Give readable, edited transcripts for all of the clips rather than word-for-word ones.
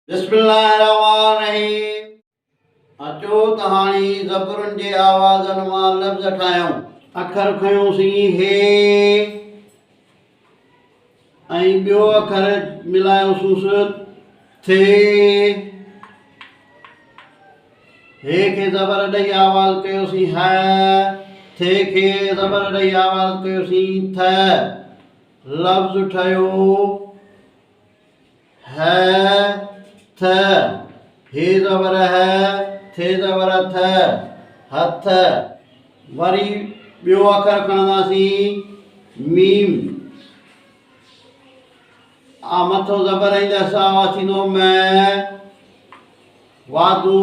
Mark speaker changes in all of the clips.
Speaker 1: बिस्मिल्लाहिर्रहमानिर्रहीम। अचो तहाणी ज़बरुनि जे आवाज़नि मां लफ़्ज़ ठाहियूं। अखर खयोंसीं हे ऐं ॿियो अखर मिलायोसीं थे। हे खे ज़बर ॾेई आवाज़ कयोसीं ह। थे खे ज़बर ॾेई आवाज़ कयोसीं थ। लफ़्ज़ ठहियो ह थ। हे ज़बर है, थे ज़बर थ, हथ। वरी ॿियो अखर खणंदासीं मीम। मथो ज़बर ईंदसि आवाज़ थींदो म। वादू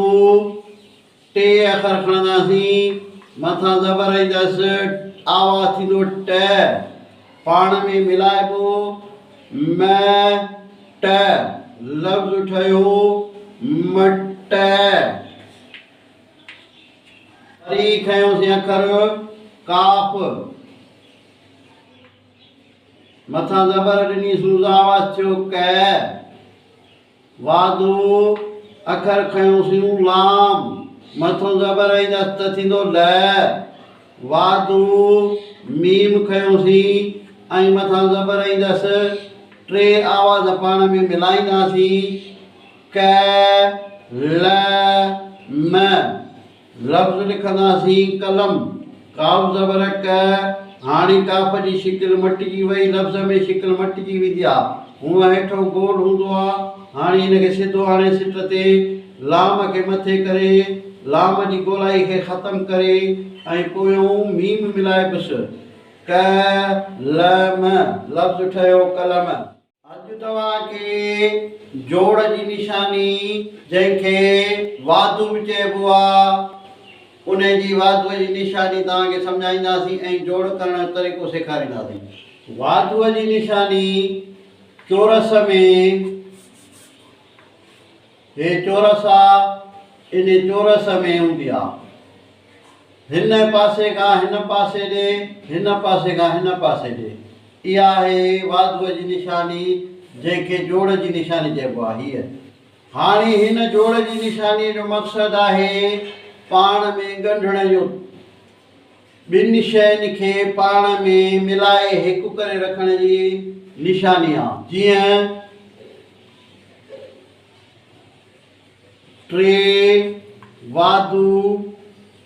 Speaker 1: टे अखर खणंदासीं, मथां ज़बर ईंदसि आवाज़ थींदो ट। पाण में मिलाइबो म ट। लफ़्ज़ ठहियो मट। वरी खयोंसीं अखर काफ़। मथां ज़बर ॾिनीसूं आवाज़ थियो क। वादू अखर खयोंसीं लाम। मथां ज़बर ईंदसि त थींदो ल। वादू मीम खयोंसीं ऐं मथां ज़बर ईंदसि। टे आवाज़ पाण में मिलाईंदासीं क ल म। लफ़्ज़ लिखंदासीं कलम। काफ़ ज़बर क। हाणे काफ़ जी शिकिल मटिजी वई, लफ़्ज़ में शिकिल मटिजी वेंदी आहे। हूअं हेठो गोल हूंदो आहे, हाणे हिनखे सिधो हाणे सिट ते लाम खे मथे करे लाम जी गोलाई खे ख़तमु करे ऐं पोयों मीम मिलाइबसि क ल म। लफ़्ज़ ठहियो कलम। अॼु तव्हांखे जोड़ जी निशानी जंहिंखे वादू बि चइबो आहे, उन जी वादूअ जी निशानी तव्हांखे सम्झाईंदासीं ऐं जोड़ करण जो तरीक़ो सेखारींदासीं। वादूअ जी निशानी चोरस में, हे चोरस आहे, इन चोरस में हूंदी आहे। हिन पासे खां हिन पासे ॾे, हिन पासे खां हिन पासे ॾे। इहा आहे वादूअ जी निशानी जंहिंखे जोड़ जी निशानी चइबो आहे। हीअ हाणे हिन जोड़ जी निशानीअ जो मक़सदु आहे पाण में ॻंढण जो। ॿिनि शयुनि खे पाण में मिलाए हिकु करे रखण जी निशानी आहे। जीअं टे वादू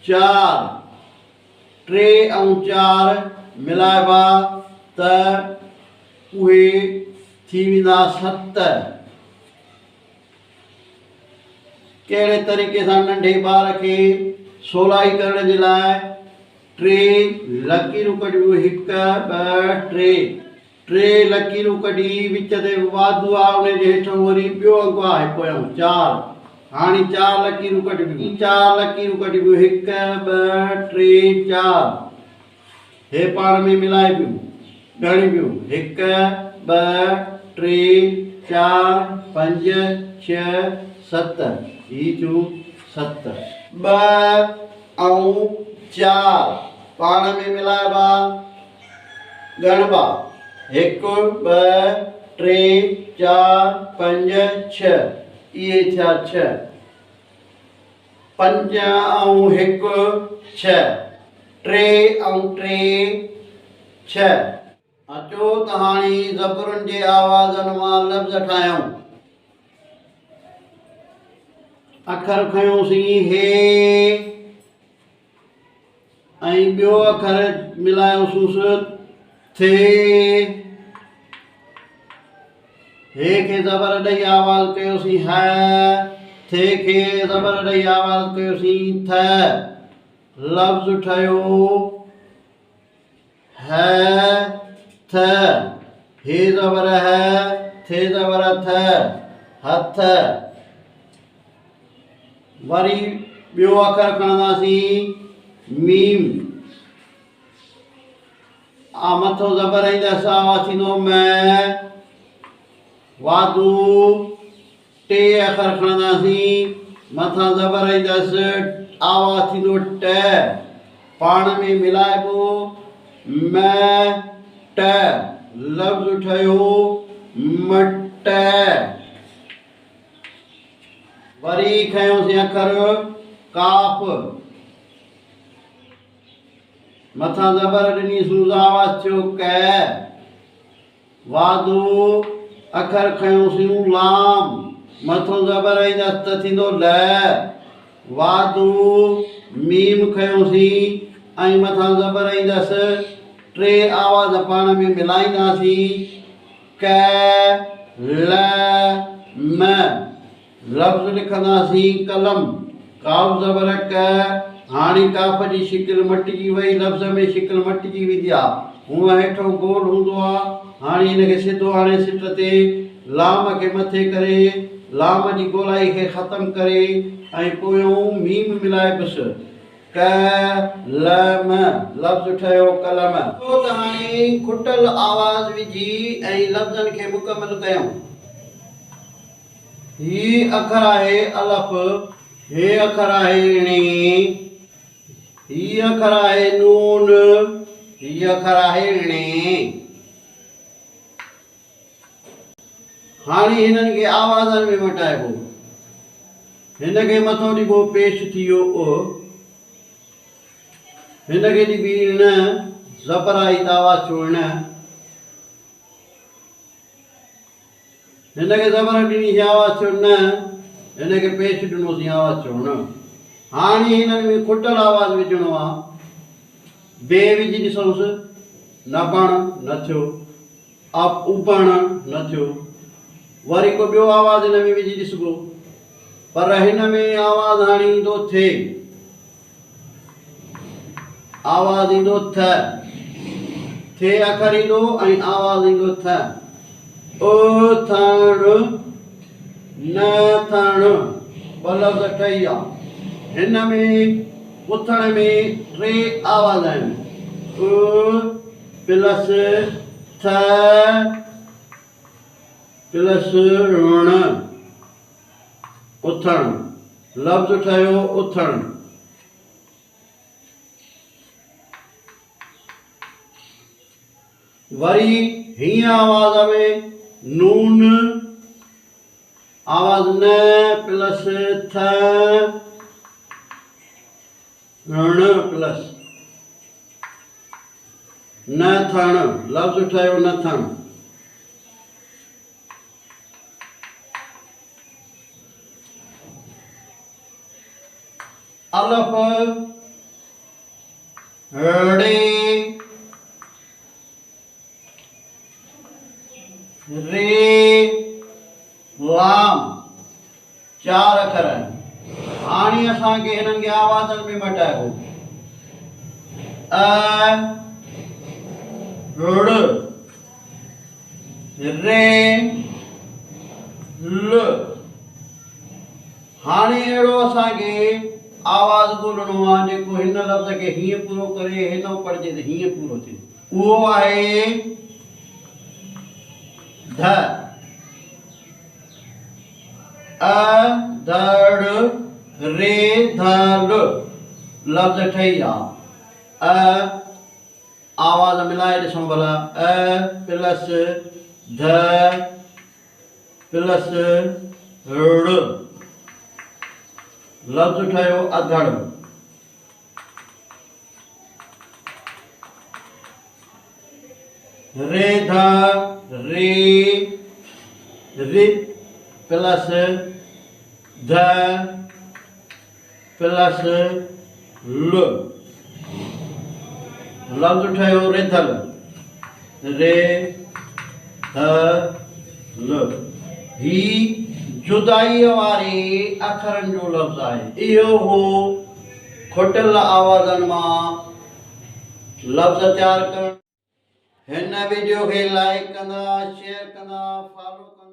Speaker 1: चार। टे ऐं चार मिलाइबा त उहे थी वेंदा 7। कहिड़े तरीक़े सां नंढे ॿार खे सवलाई करण जे लाइ टे लकीरूं कढियूं, 1 2 3। टे लकीरूं कढी, विच ते वादू आहे, उन जे हेठों वरी ॿियो अंगु आहे पोयां 4। हाणे 4 लकीरूं कढिबियूं, 4 लकीरूं कढिबियूं, 1 2 3 4। हे पाण में मिलाइबियूं, ॻणिबियूं 1 2 3 4 5 6 7। ही थियूं 7। 2 ऐं 4 पाण में मिलाइबा, ॻणिबा 1 2 3 4 5 6। इहे थिया 6। 5 ऐं 1 6। 3 ऐं 3 6। अचो तहाणी ज़बरुनि जे आवाज़नि मां लफ़्ज़ ठाहियूं। अखर खयोंसीं हे ऐं ॿियो अखर मिलायोसीं थे। हे खे ज़बर ॾेई आवाज़ कयोसीं ह। थे खे ज़बर ॾेई आवाज़ कयोसीं थ। लफ़्ज़ ठहियो ह थ। हे ज़बर है, थे ज़बर थ, हथ। वरी ॿियो अखर खणंदासीं मीम। मथो ज़बर ईंदसि आवाज़ थींदो म। वादू टे अखर खणंदासीं, मथां ज़बर ईंदसि आवाज़ थींदो ट। पाण में मिलाइबो म ट। लफ़्ज़ ठहियो मट। वरी खयोसीं अखर काफ, मथां ज़बर ॾिनीसूं आवाज़ थियो कै। वादू अखर खयोसीं लाम, मथां ज़बर ईंदसि त थींदो ल। वादू मीम खयोसीं ऐं मथां ज़बर ईंदसि, टे आवाज़ पाण में मिलाईंदासीं कै ल म। लफ़्ज़ लिखंदासीं कलम, काफ ज़बर क। हाणे काफ जी शिकिल मटिजी वई, लफ़्ज़ में शिकिल मटिजी वेंदी आहे। हूअं हेठो गोल हूंदो आहे, हाणे हिनखे सिधो हाणे सिट ते लाम खे मथे करे, लाम जी गोलाई खे ख़तमु करे ऐं पोयों मीम मिलाइबसि क ल म, लफ़्ज़ ठहियो कलम। त हाणे खुटल आवाज़ विझी ऐं लफ़्ज़नि खे मुकमल कयूं। ही अखर आहे अलफ़, हे अखर आहे णी, ही अखर आहे नून, ही अखर आहे णी। हाणे हिननि खे आवाज़नि में मटाइबो। हिनखे मथो ॾिबो पेश थी वियो ओ, हिनखे ॾिबी न, ज़बर आई त आवाज़ छो न। हिनखे ज़बर ॾिनीसीं आवाज़ छो न, हिनखे पेश ॾिनोसीं आवाज़ छो न। हाणे हिननि में खुटल आवाज़ विझणो आहे। बे विझी ॾिसोसि, नबण न थियो, उबण न थियो। वरी को ॿियो आवाज़ हिन में विझी ॾिसबो, पर हिन में आवाज़ हाणे ईंदो थे, आवाज़ ईंदो थ, थे अखर ईंदो ऐं आवाज़ ईंदो थ। थण न थण, ॿ लफ़्ज़ ठही आहे। हिन में उथण में टे आवाज़ आहिनि, प्लस थ प्लस ण, उथण, लफ़्ज़ ठहियो उथण। वरी हीअं आवाज़ में नून, आवाज़ न प्लस थ ण प्लस न थण, लफ़्ज़ ठहियो न थण। अलफ़ रे, रे लाम, चार अखर आहिनि। हाणे असांखे हिननि खे आवाज़नि में मटाइबो। ड़, रे, ल। हाणे अहिड़ो असांखे आवाज़ ॻोल्हणो आहे जेको हिन लफ़्ज़ खे हीअं पूरो करे, हिन पढ़जे त हीअं पूरो थिए। उहो आहे ध, धड़ रे धल, लफ़्ज़ ठही आहे। आवाज़ मिलाए ॾिसूं भला, प्लस ध प्लस ड़, लफ़्ज़ ठहियो अधड़। रे ध रे प्लस ध प्लस ल, लफ़्ज़ ठहियो रिथल, रे ध ल। ही जुदाई वारे अखरनि जो लफ़्ज़ आहे। इहो हो खुटल आवाज़नि मां लफ़्ज़ तयारु करणु। हिन वीडियो खे लाइक कंदा, शेयर कंदा, फॉलो कंदा।